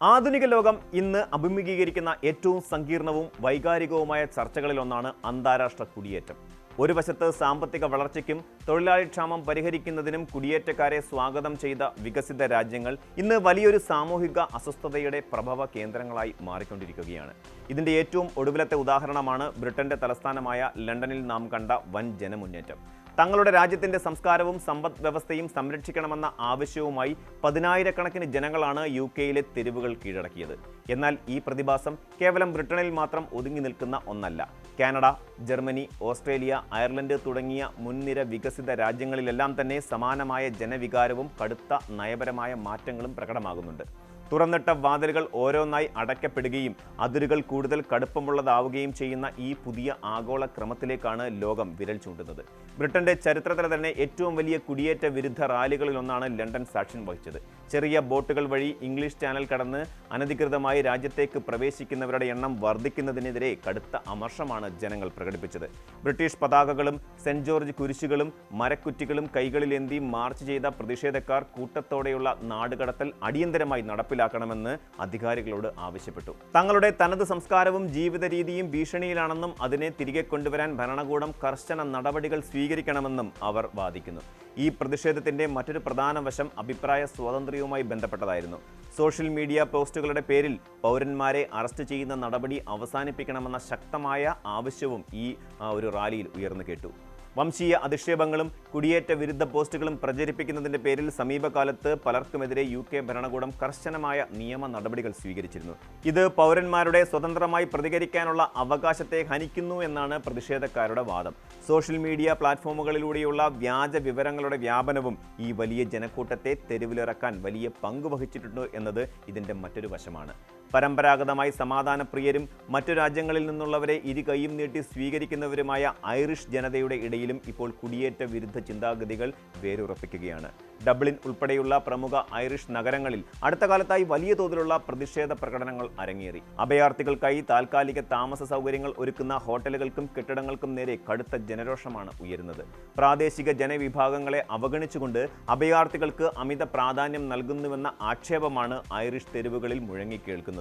ആധുനിക ലോകം ഇന്ന് അഭിമുഖീകരിക്കുന്ന ഏറ്റവും സങ്കീർണവും വൈകാരികവുമായ ചർച്ചകളിലൊന്നാണ് അന്താരാഷ്ട്ര കുടിയേറ്റം. ഒരു വശത്ത് സാമ്പത്തിക വളർച്ചയ്ക്കും തൊഴിലാളിക്ഷാമം പരിഹരിക്കുന്നതിനും കുടിയേറ്റക്കാരെ സ്വാഗതം ചെയ്ത വികസിത രാജ്യങ്ങൾ ഇന്ന് വലിയൊരു സാമൂഹിക അസ്വസ്ഥതയുടെ പ്രഭവ കേന്ദ്രങ്ങളായി മാറിക്കൊണ്ടിരിക്കുകയാണ്. ഇതിൻ്റെ ഏറ്റവും ഒടുവിലത്തെ ഉദാഹരണമാണ് ബ്രിട്ടന്റെ തലസ്ഥാനമായ ലണ്ടനിൽ നാം കണ്ട വൻ ജനമുന്നേറ്റം. തങ്ങളുടെ രാജ്യത്തിൻ്റെ സംസ്കാരവും സമ്പദ് വ്യവസ്ഥയും സംരക്ഷിക്കണമെന്ന ആവശ്യവുമായി പതിനായിരക്കണക്കിന് ജനങ്ങളാണ് UK-യിലെ തെരുവുകൾ കീഴടക്കിയത്. എന്നാൽ ഈ പ്രതിഭാസം കേവലം ബ്രിട്ടനിൽ മാത്രം ഒതുങ്ങി നിൽക്കുന്ന ഒന്നല്ല. കാനഡ, ജർമ്മനി, ഓസ്ട്രേലിയ, അയർലൻഡ് തുടങ്ങിയ മുൻനിര വികസിത രാജ്യങ്ങളിലെല്ലാം തന്നെ സമാനമായ ജനവികാരവും കടുത്ത നയപരമായ മാറ്റങ്ങളും പ്രകടമാകുന്നുണ്ട്. തുറന്നിട്ട വാതിലുകൾ ഓരോന്നായി അടയ്ക്കപ്പെടുകയും അതിരുകൾ കൂടുതൽ കടുപ്പമുള്ളതാവുകയും ചെയ്യുന്ന ഈ പുതിയ ആഗോള ക്രമത്തിലേക്കാണ് ലോകം വിരൽ ചൂണ്ടുന്നത്. ബ്രിട്ടന്റെ ചരിത്രത്തിലെ തന്നെ ഏറ്റവും വലിയ കുടിയേറ്റ വിരുദ്ധ റാലികളിലൊന്നാണ് ലണ്ടൻ സാക്ഷ്യം വഹിച്ചത്. ചെറിയ ബോട്ടുകൾ വഴി ഇംഗ്ലീഷ് ചാനൽ കടന്ന് അനധികൃതമായി രാജ്യത്തേക്ക് പ്രവേശിക്കുന്നവരുടെ എണ്ണം വർദ്ധിക്കുന്നതിനെതിരെ കടുത്ത അമർഷമാണ് ജനങ്ങൾ പ്രകടിപ്പിച്ചത്. ബ്രിട്ടീഷ് പതാകകളും സെന്റ് ജോർജ് കുരിശുകളും മരക്കുറ്റികളും കൈകളിലേന്തി മാർച്ച് ചെയ്ത പ്രതിഷേധക്കാർ കൂട്ടത്തോടെയുള്ള നാടുകടത്തൽ അടിയന്തരമായി നടപ്പിലാക്കണമെന്ന് അധികാരികളോട് ആവശ്യപ്പെട്ടു. തങ്ങളുടെ തനത് സംസ്കാരവും ജീവിത രീതിയും ഭീഷണിയിലാണെന്നും അതിനെ തിരികെ കൊണ്ടുവരാൻ ഭരണകൂടം കർശന നടപടികൾ സ്വീകരിക്കണമെന്നും അവർ വാദിക്കുന്നു. ഈ പ്രതിഷേധത്തിന്റെ മറ്റൊരു പ്രധാന വശം അഭിപ്രായ സ്വാതന്ത്ര്യവുമായി ബന്ധപ്പെട്ടതായിരുന്നു. സോഷ്യൽ മീഡിയ പോസ്റ്റുകളുടെ പേരിൽ പൗരന്മാരെ അറസ്റ്റ് ചെയ്യുന്ന നടപടി അവസാനിപ്പിക്കണമെന്ന ശക്തമായ ആവശ്യവും ഈ ഒരു റാലിയിൽ ഉയർന്നു കേട്ടു. വംശീയ അധിക്ഷേപങ്ങളും കുടിയേറ്റ വിരുദ്ധ പോസ്റ്റുകളും പ്രചരിപ്പിക്കുന്നതിൻ്റെ പേരിൽ സമീപകാലത്ത് പലർക്കുമെതിരെ UK ഭരണകൂടം കർശനമായ നിയമ നടപടികൾ സ്വീകരിച്ചിരുന്നു. ഇത് പൗരന്മാരുടെ സ്വതന്ത്രമായി പ്രതികരിക്കാനുള്ള അവകാശത്തെ ഹനിക്കുന്നു എന്നാണ് പ്രതിഷേധക്കാരുടെ വാദം. സോഷ്യൽ മീഡിയ പ്ലാറ്റ്ഫോമുകളിലൂടെയുള്ള വ്യാജ വിവരങ്ങളുടെ വ്യാപനവും ഈ വലിയ ജനക്കൂട്ടത്തെ തെരുവിലിറക്കാൻ വലിയ പങ്ക് വഹിച്ചിട്ടുണ്ട് എന്നത് ഇതിൻ്റെ മറ്റൊരു വശമാണ്. പരമ്പരാഗതമായി സമാധാനപ്രിയരും മറ്റു രാജ്യങ്ങളിൽ നിന്നുള്ളവരെ ഇരു കൈയും നീട്ടി സ്വീകരിക്കുന്നവരുമായ ഐറിഷ് ജനതയുടെ ഇടയിലും ഇപ്പോൾ കുടിയേറ്റ വിരുദ്ധ ചിന്താഗതികൾ വേരുറപ്പിക്കുകയാണ്. ഡബ്ലിൻ ഉൾപ്പെടെയുള്ള പ്രമുഖ ഐറിഷ് നഗരങ്ങളിൽ അടുത്ത കാലത്തായി വലിയ തോതിലുള്ള പ്രതിഷേധ പ്രകടനങ്ങൾ അരങ്ങേറി. അഭയാർത്ഥികൾക്കായി താൽക്കാലിക താമസ സൗകര്യങ്ങൾ ഒരുക്കുന്ന ഹോട്ടലുകൾക്കും കെട്ടിടങ്ങൾക്കും നേരെ കടുത്ത ജനരോഷമാണ് ഉയരുന്നത്. പ്രാദേശിക ജനവിഭാഗങ്ങളെ അവഗണിച്ചുകൊണ്ട് അഭയാർത്ഥികൾക്ക് അമിത പ്രാധാന്യം നൽകുന്നുവെന്ന ആക്ഷേപമാണ് ഐറിഷ് തെരുവുകളിൽ മുഴങ്ങിക്കേൾക്കുന്നത്.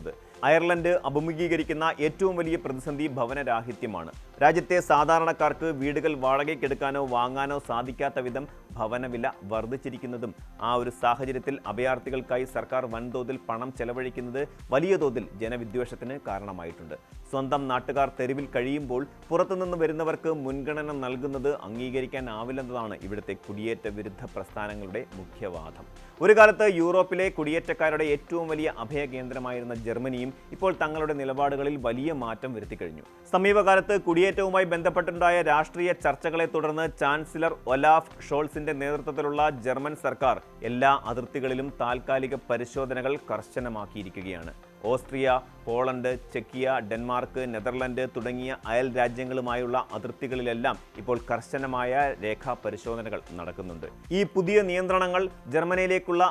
അയർലൻഡ് അഭിമുഖീകരിക്കുന്ന ഏറ്റവും വലിയ പ്രതിസന്ധി ഭവനരാഹിത്യമാണ്. രാജ്യത്തെ സാധാരണക്കാർക്ക് വീടുകൾ വാടകയ്ക്കെടുക്കാനോ വാങ്ങാനോ സാധിക്കാത്ത വിധം ഭവനവില വർദ്ധിച്ചിരിക്കുന്നതും ആ ഒരു സാഹചര്യത്തിൽ അഭയാർത്ഥികൾക്കായി സർക്കാർ വൻതോതിൽ പണം ചെലവഴിക്കുന്നത് വലിയ തോതിൽ ജനവിദ്വേഷത്തിന് കാരണമായിട്ടുണ്ട്. സ്വന്തം നാട്ടുകാർ തെരുവിൽ കഴിയുമ്പോൾ പുറത്തുനിന്ന് വരുന്നവർക്ക് മുൻഗണന നൽകുന്നത് അംഗീകരിക്കാനാവില്ലെന്നതാണ് ഇവിടുത്തെ കുടിയേറ്റ വിരുദ്ധ പ്രസ്ഥാനങ്ങളുടെ മുഖ്യവാദം. ഒരു കാലത്ത് യൂറോപ്പിലെ കുടിയേറ്റക്കാരുടെ ഏറ്റവും വലിയ അഭയകേന്ദ്രമായിരുന്ന ജർമ്മനിയും ഇപ്പോൾ തങ്ങളുടെ നിലപാടുകളിൽ വലിയ മാറ്റം വരുത്തിക്കഴിഞ്ഞു. സമീപകാലത്ത് കുടിയേറ്റവുമായി ബന്ധപ്പെട്ടുണ്ടായ രാഷ്ട്രീയ ചർച്ചകളെ തുടർന്ന് ചാൻസലർ ഒലാഫ് ഷോൾസിന്റെ നേതൃത്വത്തിലുള്ള ജർമ്മൻ സർക്കാർ എല്ലാ അതിർത്തികളിലും താൽക്കാലിക പരിശോധനകൾ കർശനമാക്കിയിരിക്കുകയാണ്. ഓസ്ട്രിയ, പോളണ്ട്, ചെക്കിയ, ഡെൻമാർക്ക്, നെതർലൻഡ് തുടങ്ങിയ അയൽ രാജ്യങ്ങളുമായുള്ള അതിർത്തികളിലെല്ലാം ഇപ്പോൾ കർശനമായ രേഖാ പരിശോധനകൾ നടക്കുന്നുണ്ട്. ഈ പുതിയ നിയന്ത്രണങ്ങൾ ജർമ്മനിയിലേക്കുള്ള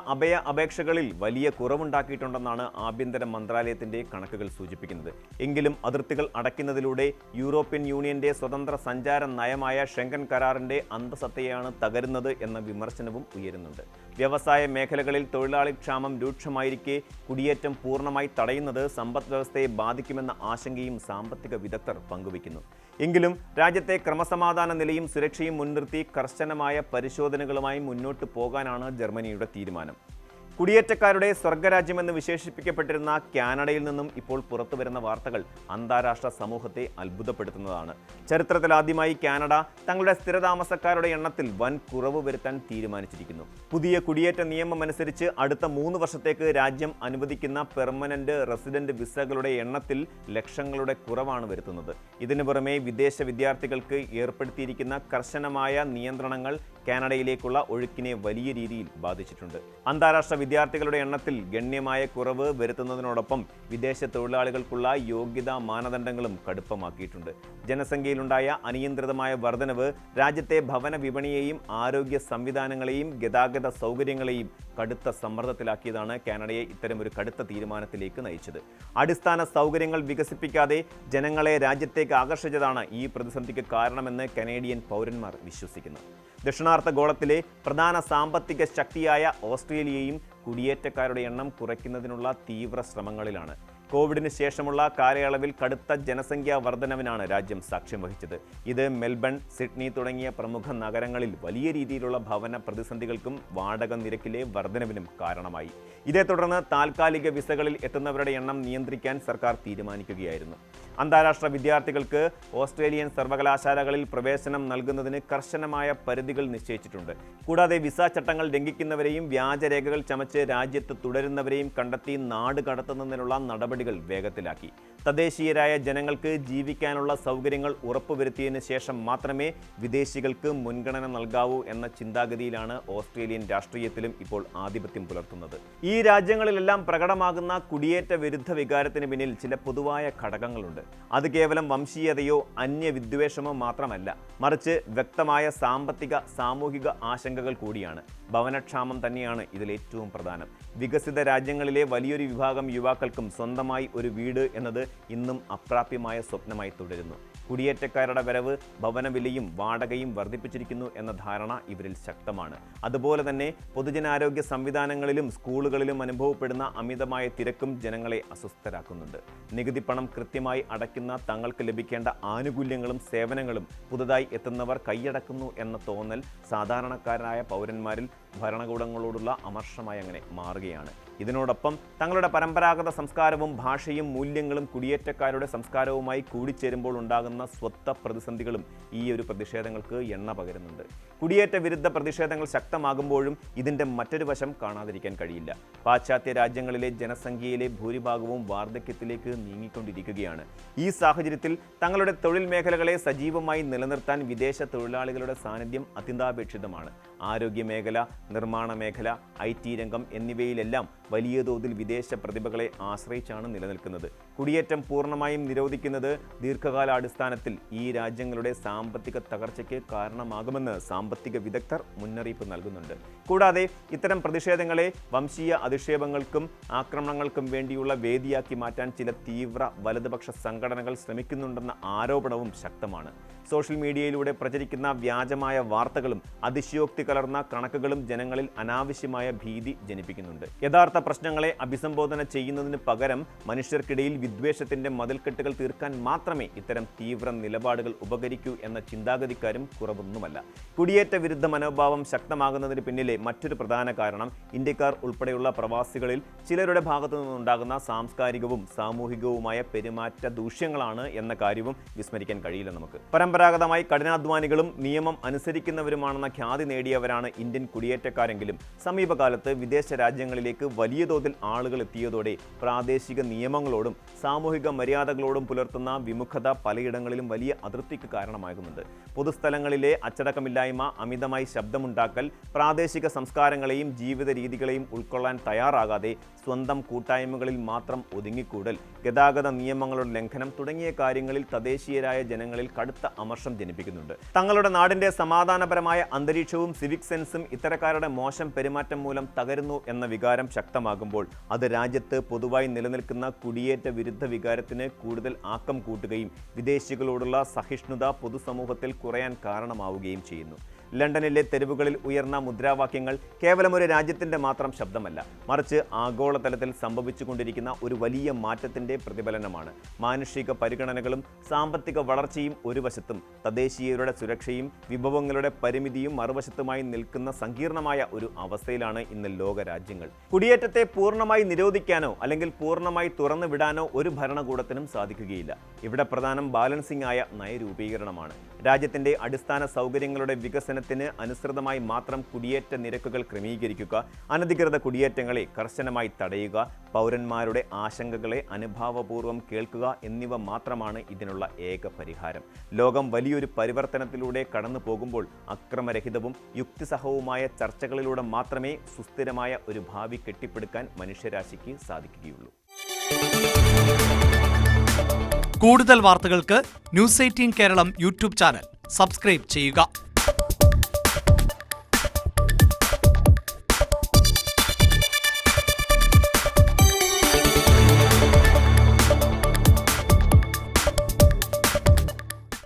അപേക്ഷകളിൽ വലിയ കുറവുണ്ടാക്കിയിട്ടുണ്ടെന്നാണ് ആഭ്യന്തര മന്ത്രാലയത്തിന്റെ കണക്കുകൾ സൂചിപ്പിക്കുന്നത്. എങ്കിലും അതിർത്തികൾ അടയ്ക്കുന്നതിലൂടെ യൂറോപ്യൻ യൂണിയന്റെ സ്വതന്ത്ര സഞ്ചാര നയമായ ഷെങ്കൻ കരാറിന്റെ അന്തസത്തയാണ് തകരുന്നത് എന്ന വിമർശനവും ഉയരുന്നുണ്ട്. വ്യവസായ മേഖലകളിൽ തൊഴിലാളി ക്ഷാമം രൂക്ഷമായിരിക്കെ കുടിയേറ്റം പൂർണ്ണമായി തടയുന്നത് സമ്പദ് വ്യവസ്ഥയെ ബാധിക്കുമെന്ന ആശങ്കയും സാമ്പത്തിക വിദഗ്ധർ പങ്കുവയ്ക്കുന്നു. എങ്കിലും രാജ്യത്തെ ക്രമസമാധാന നിലയും സുരക്ഷയും മുൻനിർത്തി കർശനമായ പരിശോധനകളുമായി മുന്നോട്ട് പോകാനാണ് ജർമ്മനിയുടെ തീരുമാനം. കുടിയേറ്റക്കാരുടെ സ്വർഗരാജ്യമെന്ന് വിശേഷിപ്പിക്കപ്പെട്ടിരുന്ന കാനഡയിൽ നിന്നും ഇപ്പോൾ പുറത്തുവരുന്ന വാർത്തകൾ അന്താരാഷ്ട്ര സമൂഹത്തെ അത്ഭുതപ്പെടുത്തുന്നതാണ്. ചരിത്രത്തിലാദ്യമായി കാനഡ തങ്ങളുടെ സ്ഥിരതാമസക്കാരുടെ എണ്ണത്തിൽ വൻ കുറവ് വരുത്താൻ തീരുമാനിച്ചിരിക്കുന്നു. പുതിയ കുടിയേറ്റ നിയമമനുസരിച്ച് അടുത്ത 3 വർഷത്തേക്ക് രാജ്യം അനുവദിക്കുന്ന പെർമനന്റ് റെസിഡന്റ് വിസകളുടെ എണ്ണത്തിൽ ലക്ഷങ്ങളുടെ കുറവാണ് വരുത്തുന്നത്. ഇതിനു പുറമെ വിദേശ വിദ്യാർത്ഥികൾക്ക് ഏർപ്പെടുത്തിയിരിക്കുന്ന കർശനമായ നിയന്ത്രണങ്ങൾ കാനഡയിലേക്കുള്ള ഒഴുക്കിനെ വലിയ രീതിയിൽ ബാധിച്ചിട്ടുണ്ട്. അന്താരാഷ്ട്ര വിദ്യാർത്ഥികളുടെ എണ്ണത്തിൽ ഗണ്യമായ കുറവ് വരുത്തുന്നതിനോടൊപ്പം വിദേശ തൊഴിലാളികൾക്കുള്ള യോഗ്യതാ മാനദണ്ഡങ്ങളും കടുപ്പമാക്കിയിട്ടുണ്ട്. ജനസംഖ്യയിലുണ്ടായ അനിയന്ത്രിതമായ വർധനവ് രാജ്യത്തെ ഭവന വിപണിയെയും ആരോഗ്യ സംവിധാനങ്ങളെയും ഗതാഗത സൗകര്യങ്ങളെയും കടുത്ത സമ്മർദ്ദത്തിലാക്കിയതാണ് കാനഡയെ ഇത്തരമൊരു കടുത്ത തീരുമാനത്തിലേക്ക് നയിച്ചത്. അടിസ്ഥാന സൗകര്യങ്ങൾ വികസിപ്പിക്കാതെ ജനങ്ങളെ രാജ്യത്തേക്ക് ആകർഷിച്ചതാണ് ഈ പ്രതിസന്ധിക്ക് കാരണമെന്ന് കനേഡിയൻ പൗരന്മാർ വിശ്വസിക്കുന്നു. ദക്ഷിണാർദ്ധഗോളത്തിലെ പ്രധാന സാമ്പത്തിക ശക്തിയായ ഓസ്ട്രേലിയയും കുടിയേറ്റക്കാരുടെ എണ്ണം കുറയ്ക്കുന്നതിനുള്ള തീവ്ര ശ്രമങ്ങളിലാണ്. കോവിഡിന് ശേഷമുള്ള കാലയളവിൽ കടുത്ത ജനസംഖ്യാ വർധനവിനാണ് രാജ്യം സാക്ഷ്യം വഹിച്ചത്. ഇത് മെൽബൺ, സിഡ്നി തുടങ്ങിയ പ്രമുഖ നഗരങ്ങളിൽ വലിയ രീതിയിലുള്ള ഭവന പ്രതിസന്ധികൾക്കും വാടക നിരക്കിലെ വർധനവിനും കാരണമായി. ഇതേ തുടർന്ന് താൽക്കാലിക വിസകളിൽ എത്തുന്നവരുടെ എണ്ണം നിയന്ത്രിക്കാൻ സർക്കാർ തീരുമാനിക്കുകയായിരുന്നു. അന്താരാഷ്ട്ര വിദ്യാർത്ഥികൾക്ക് ഓസ്ട്രേലിയൻ സർവകലാശാലകളിൽ പ്രവേശനം നൽകുന്നതിന് കർശനമായ പരിധികൾ നിശ്ചയിച്ചിട്ടുണ്ട്. കൂടാതെ വിസ ചട്ടങ്ങൾ ലംഘിക്കുന്നവരെയും വ്യാജരേഖകൾ ചമച്ച് രാജ്യത്ത് തുടരുന്നവരെയും കണ്ടെത്തി നാട് കടത്തുന്നതിനുള്ള നടപടികൾ വേഗത്തിലാക്കി. തദ്ദേശീയരായ ജനങ്ങൾക്ക് ജീവിക്കാനുള്ള സൗകര്യങ്ങൾ ഉറപ്പുവരുത്തിയതിനു ശേഷം മാത്രമേ വിദേശികൾക്ക് മുൻഗണന നൽകാവൂ എന്ന ചിന്താഗതിയിലാണ് ഓസ്ട്രേലിയൻ രാഷ്ട്രീയത്തിലും ഇപ്പോൾ ആധിപത്യം പുലർത്തുന്നത്. ഈ രാജ്യങ്ങളിലെല്ലാം പ്രകടമാകുന്ന കുടിയേറ്റ വിരുദ്ധ വികാരത്തിന് പിന്നിൽ ചില പൊതുവായ ഘടകങ്ങളുണ്ട്. അത് കേവലം വംശീയതയോ അന്യവിദ്വേഷമോ മാത്രമല്ല, മറിച്ച് വ്യക്തമായ സാമ്പത്തിക, സാമൂഹിക ആശങ്കകൾ കൂടിയാണ്. ഭവനക്ഷാമം തന്നെയാണ് ഇതിൽ ഏറ്റവും പ്രധാനം. വികസിത രാജ്യങ്ങളിലെ വലിയൊരു വിഭാഗം യുവാക്കൾക്കും സ്വന്തമായി ഒരു വീട് എന്നത് ഇന്നും അപ്രാപ്യമായ സ്വപ്നമായി തുടരുന്നു. കുടിയേറ്റക്കാരുടെ വരവ് ഭവനവിലയും വാടകയും വർദ്ധിപ്പിച്ചിരിക്കുന്നു എന്ന ധാരണ ഇവരിൽ ശക്തമാണ്. അതുപോലെ തന്നെ പൊതുജനാരോഗ്യ സംവിധാനങ്ങളിലും സ്കൂളുകളിലും അനുഭവപ്പെടുന്ന അമിതമായ തിരക്കും ജനങ്ങളെ അസ്വസ്ഥരാക്കുന്നുണ്ട്. നികുതി പണം കൃത്യമായി അടയ്ക്കുന്ന തങ്ങൾക്ക് ലഭിക്കേണ്ട ആനുകൂല്യങ്ങളും സേവനങ്ങളും പുതുതായി എത്തുന്നവർ കൈയടക്കുന്നു എന്ന തോന്നൽ സാധാരണക്കാരായ പൗരന്മാരിൽ ഭരണകൂടങ്ങളോടുള്ള അമർഷമായി അങ്ങനെ മാറുകയാണ്. ഇതിനോടൊപ്പം തങ്ങളുടെ പരമ്പരാഗത സംസ്കാരവും ഭാഷയും മൂല്യങ്ങളും കുടിയേറ്റക്കാരുടെ സംസ്കാരവുമായി കൂടിച്ചേരുമ്പോൾ ഉണ്ടാകുന്ന സ്വത്വ പ്രതിസന്ധികളും ഈ ഒരു പ്രതിഷേധങ്ങൾക്ക് എണ്ണ പകരുന്നുണ്ട്. കുടിയേറ്റ വിരുദ്ധ പ്രതിഷേധങ്ങൾ ശക്തമാകുമ്പോഴും ഇതിൻ്റെ മറ്റൊരു വശം കാണാതിരിക്കാൻ കഴിയില്ല. പാശ്ചാത്യ രാജ്യങ്ങളിലെ ജനസംഖ്യയിലെ ഭൂരിഭാഗവും വാർദ്ധക്യത്തിലേക്ക് നീങ്ങിക്കൊണ്ടിരിക്കുകയാണ്. ഈ സാഹചര്യത്തിൽ തങ്ങളുടെ തൊഴിൽ മേഖലകളെ സജീവമായി നിലനിർത്താൻ വിദേശ തൊഴിലാളികളുടെ സാന്നിധ്യം അത്യന്താപേക്ഷിതമാണ്. ആരോഗ്യ മേഖല, നിർമ്മാണ മേഖല, IT രംഗം എന്നിവയിലെല്ലാം വലിയ തോതിൽ വിദേശ പ്രതിഭകളെ ആശ്രയിച്ചാണ് നിലനിൽക്കുന്നത്. കുടിയേറ്റം പൂർണ്ണമായും നിരോധിക്കുന്നത് ദീർഘകാലാടിസ്ഥാനത്തിൽ ഈ രാജ്യങ്ങളുടെ സാമ്പത്തിക തകർച്ചയ്ക്ക് കാരണമാകുമെന്ന് സാമ്പത്തിക വിദഗ്ധർ മുന്നറിയിപ്പ് നൽകുന്നുണ്ട്. കൂടാതെ ഇത്തരം പ്രതിഷേധങ്ങളെ വംശീയ അധിക്ഷേപങ്ങൾക്കും ആക്രമണങ്ങൾക്കും വേണ്ടിയുള്ള വേദിയാക്കി മാറ്റാൻ ചില തീവ്ര വലതുപക്ഷ സംഘടനകൾ ശ്രമിക്കുന്നുണ്ടെന്ന ആരോപണവും ശക്തമാണ്. സോഷ്യൽ മീഡിയയിലൂടെ പ്രചരിക്കുന്ന വ്യാജമായ വാർത്തകളും അതിശയോക്തി കലർന്ന കണക്കുകളും ജനങ്ങളിൽ അനാവശ്യമായ ഭീതി ജനിപ്പിക്കുന്നുണ്ട്. യഥാർത്ഥ പ്രശ്നങ്ങളെ അഭിസംബോധന ചെയ്യുന്നതിന് പകരം മനുഷ്യർക്കിടയിൽ വിദ്വേഷത്തിന്റെ മതിൽക്കെട്ടുകൾ തീർക്കാൻ മാത്രമേ ഇത്തരം തീവ്ര നിലപാടുകൾ ഉപകരിക്കൂ എന്ന ചിന്താഗതിക്കാരും കുറവൊന്നുമല്ല. കുടിയേറ്റ വിരുദ്ധ മനോഭാവം ശക്തമാകുന്നതിന് പിന്നിലെ മറ്റൊരു പ്രധാന കാരണം ഇന്ത്യക്കാർ ഉൾപ്പെടെയുള്ള പ്രവാസികളിൽ ചിലരുടെ ഭാഗത്തു നിന്നുണ്ടാകുന്ന സാംസ്കാരികവും സാമൂഹികവുമായ പെരുമാറ്റ ദൂഷ്യങ്ങളാണ് എന്ന കാര്യവും വിസ്മരിക്കാൻ കഴിയില്ല നമുക്ക്. പരമ്പരാഗതമായി കഠിനാധ്വാനികളും നിയമം അനുസരിക്കുന്നവരുമാണെന്ന ഖ്യാതി നേടിയവരാണ് ഇന്ത്യൻ കുടിയേറ്റക്കാരെങ്കിലും സമീപകാലത്ത് വിദേശ രാജ്യങ്ങളിലേക്ക് വലിയ തോതിൽ ആളുകൾ എത്തിയതോടെ പ്രാദേശിക നിയമങ്ങളോടും സാമൂഹിക മര്യാദകളോടും പുലർത്തുന്ന വിമുഖത പലയിടങ്ങളിലും വലിയ അതൃപ്തിക്ക് കാരണമാകുന്നുണ്ട്. പൊതുസ്ഥലങ്ങളിലെ അച്ചടക്കമില്ലായ്മ, അമിതമായി ശബ്ദമുണ്ടാക്കൽ, പ്രാദേശിക സംസ്കാരങ്ങളെയും ജീവിത രീതികളെയും ഉൾക്കൊള്ളാൻ തയ്യാറാകാതെ സ്വന്തം കൂട്ടായ്മകളിൽ മാത്രം ഒതുങ്ങിക്കൂടൽ, ഗതാഗത നിയമങ്ങളുടെ ലംഘനം തുടങ്ങിയ കാര്യങ്ങളിൽ തദ്ദേശീയരായ ജനങ്ങളിൽ കടുത്ത അമർഷം ജനിപ്പിക്കുന്നുണ്ട്. തങ്ങളുടെ നാടിന്റെ സമാധാനപരമായ അന്തരീക്ഷവും സിവിക് സെൻസും ഇത്തരക്കാരുടെ മോശം പെരുമാറ്റം മൂലം തകരുന്നു എന്ന വികാരം ശക്തമാകുമ്പോൾ അത് രാജ്യത്ത് പൊതുവായി നിലനിൽക്കുന്ന കുടിയേറ്റ വിരുദ്ധ വികാരത്തിന് കൂടുതൽ ആക്കം കൂട്ടുകയും വിദേശികളോടുള്ള സഹിഷ്ണുത പൊതുസമൂഹത്തിൽ കുറയാൻ കാരണമാവുകയും ചെയ്യുന്നു. ലണ്ടനിലെ തെരുവുകളിൽ ഉയർന്ന മുദ്രാവാക്യങ്ങൾ കേവലം ഒരു രാജ്യത്തിൻ്റെ മാത്രം ശബ്ദമല്ല, മറിച്ച് ആഗോളതലത്തിൽ സംഭവിച്ചുകൊണ്ടിരിക്കുന്ന ഒരു വലിയ മാറ്റത്തിൻ്റെ പ്രതിഫലനമാണ്. മാനുഷിക പരിഗണനകളും സാമ്പത്തിക വളർച്ചയും ഒരു വശത്തും തദ്ദേശീയരുടെ സുരക്ഷയും വിഭവങ്ങളുടെ പരിമിതിയും മറുവശത്തുമായി നിൽക്കുന്ന സങ്കീർണമായ ഒരു അവസ്ഥയിലാണ് ഇന്ന് ലോക രാജ്യങ്ങൾ. കുടിയേറ്റത്തെ പൂർണ്ണമായി നിരോധിക്കാനോ അല്ലെങ്കിൽ പൂർണ്ണമായി തുറന്നു വിടാനോ ഒരു ഭരണകൂടത്തിനും സാധിക്കുകയില്ല. ഇവിടെ പ്രധാനം ബാലൻസിംഗ് ആയ നയരൂപീകരണമാണ്. രാജ്യത്തിൻ്റെ അടിസ്ഥാന സൗകര്യങ്ങളുടെ വികസനത്തിന് അനുസൃതമായി മാത്രം കുടിയേറ്റ നിരക്കുകൾ ക്രമീകരിക്കുക, അനധികൃത കുടിയേറ്റങ്ങളെ കർശനമായി തടയുക, പൗരന്മാരുടെ ആശങ്കകളെ അനുഭാവപൂർവ്വം കേൾക്കുക എന്നിവ മാത്രമാണ് ഇതിനുള്ള ഏക പരിഹാരം. ലോകം വലിയൊരു പരിവർത്തനത്തിലൂടെ കടന്നു പോകുമ്പോൾ അക്രമരഹിതവും യുക്തിസഹവുമായ ചർച്ചകളിലൂടെ മാത്രമേ സുസ്ഥിരമായ ഒരു ഭാവി കെട്ടിപ്പടുക്കാൻ മനുഷ്യരാശിക്ക് സാധിക്കുകയുള്ളൂ. കൂടുതൽ വാർത്തകൾക്ക് news 18 Keralam YouTube channel subscribe ചെയ്യുക.